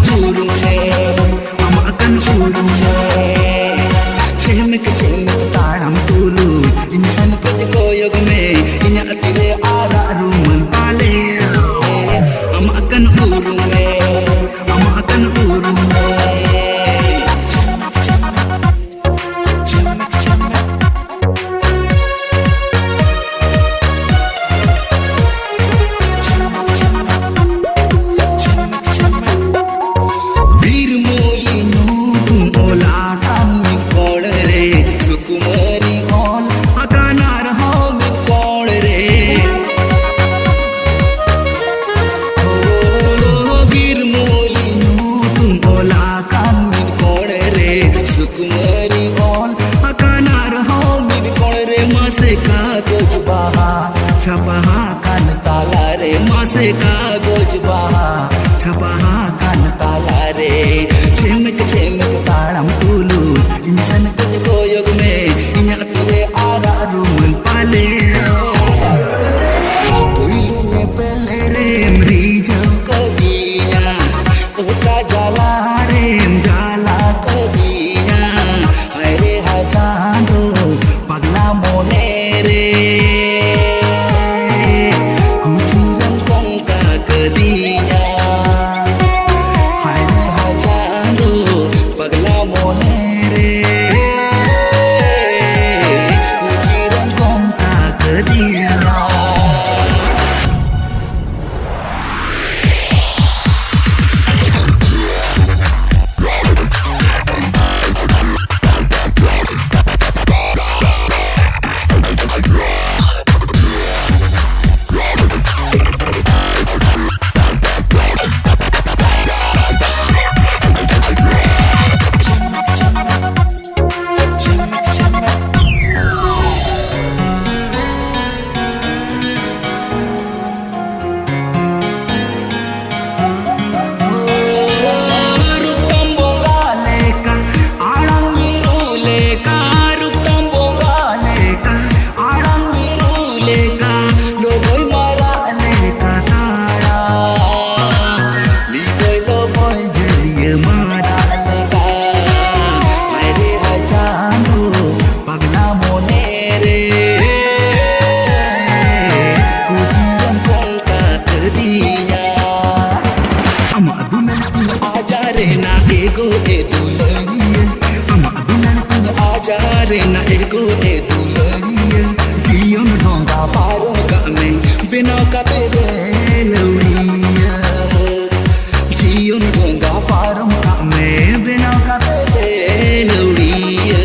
urume, ama akan urume. Chemek chemek taram tulu, insan ko koyog me, inya atire ara ruman pale. Ama akan urume, ama akan urume. छपहा कान ताला रे मासे कागज बहा छपहा कान ताला रे झेमक झेमक ताड़म तुलू इंसान कज कोयोग में इन्या तेरे आरा रूमन पाले पुइलू ने पहले रे मरीजो कदिया कोका जाला रे जाला कदिया अरे हजानो पगला मोने रे Rena ego e dulariya jiyon dhonga parum ka me bina kate de lauriya jiyon dhonga parum ka me bina kate de lauriya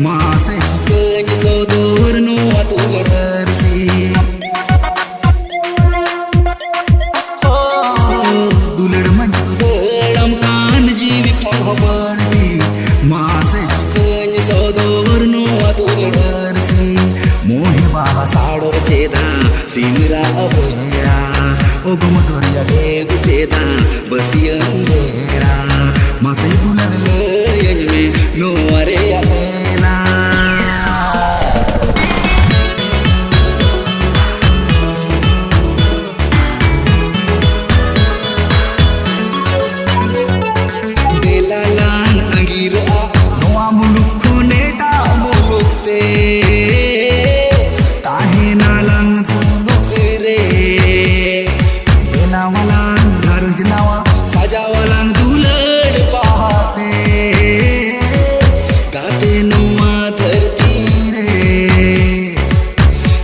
Masa cikanya sodor no atu lersi duler manja tuleram kan jiwi khon hobarni masa cikanya sodor no atu lersi mohi baha sado cheda simra abera ogum doriya degu cheda basiyan dera masa duler leyanya me no are ate sajawalang dulad pahate gaate nuwa dharti re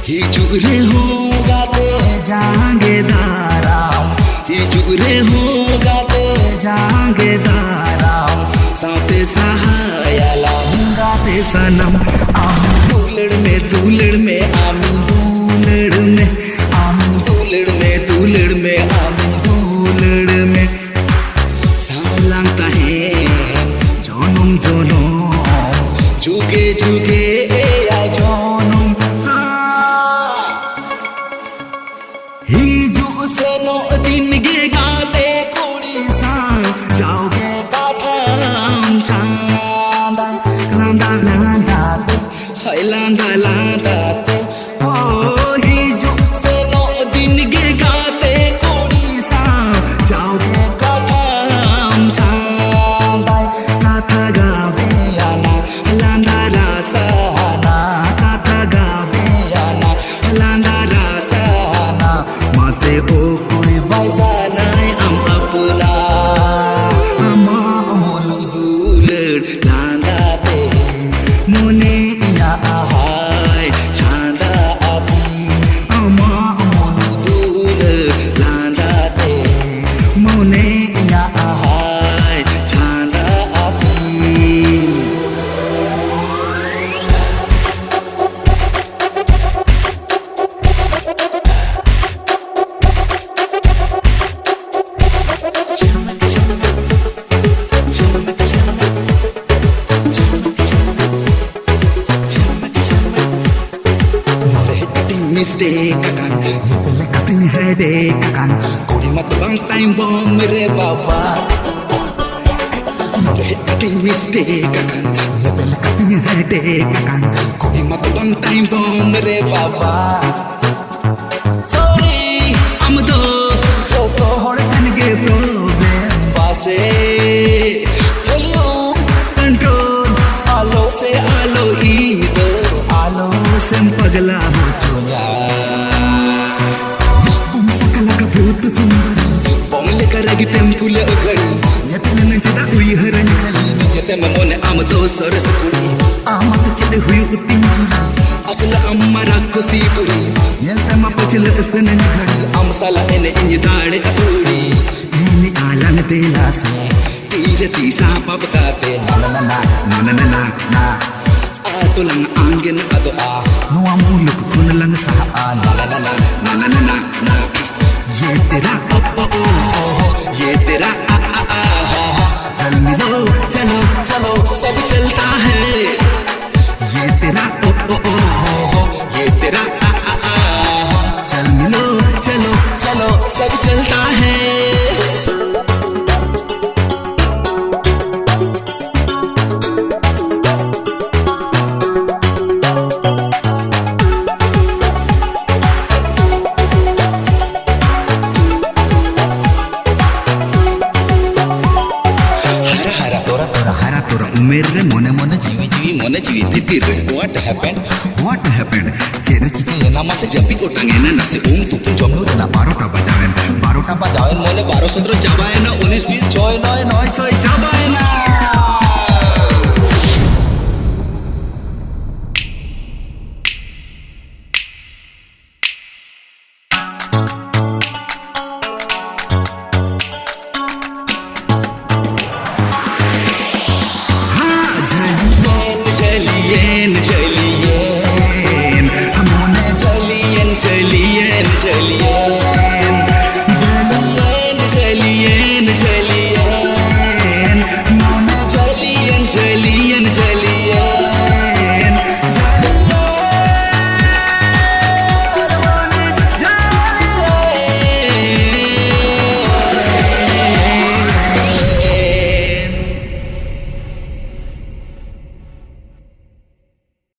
hi jugre ho gaate jaange daram hi jugre ho gaate jaange daram saate sahayala gaate sanam ami dulad me ami dulad me ami dulad me dulad me ami dulad me langta hai jonum jonum juge juge ay jonum mistake akan Lebele kating headache akan Kodi mat bang time bomb mere baba Nole kating mistake akan Lebele kating headache akan Kodi mat bang time bomb mere baba Sorry amdo joto hor tange problem base volume control alo se alo indo alo sem pagla ho choya bum sakala ka bhut sundari bomle karagi temple agadi yetne najda hui haran khali nijete mon amdo saras kudi amat chede hui utin juri asla amara kosi puri yelta ma pachla sanan khadi amsala ene inji daade aturi ini alan dela se tirati sa papkate na na na na na na na na atulang angin ado a nuwa muluk kun lang sa na na na na na na na na ye tera ye tera चल मिलो चलो चलो सब चलता है ये तेरा ये तेरा चल मिलो चलो चलो सब चलता है मेरे मोने मोने जीवी जीवी मोने जीवी तितिर what happened चेरे चिके ना मासे जंपी कोटांगे ना नसे तुपुन जमनो ना 12टा बजावेन मोने 12 सन्द्र जाबाय ना 19 20 6 9 9 6 जाबाय ना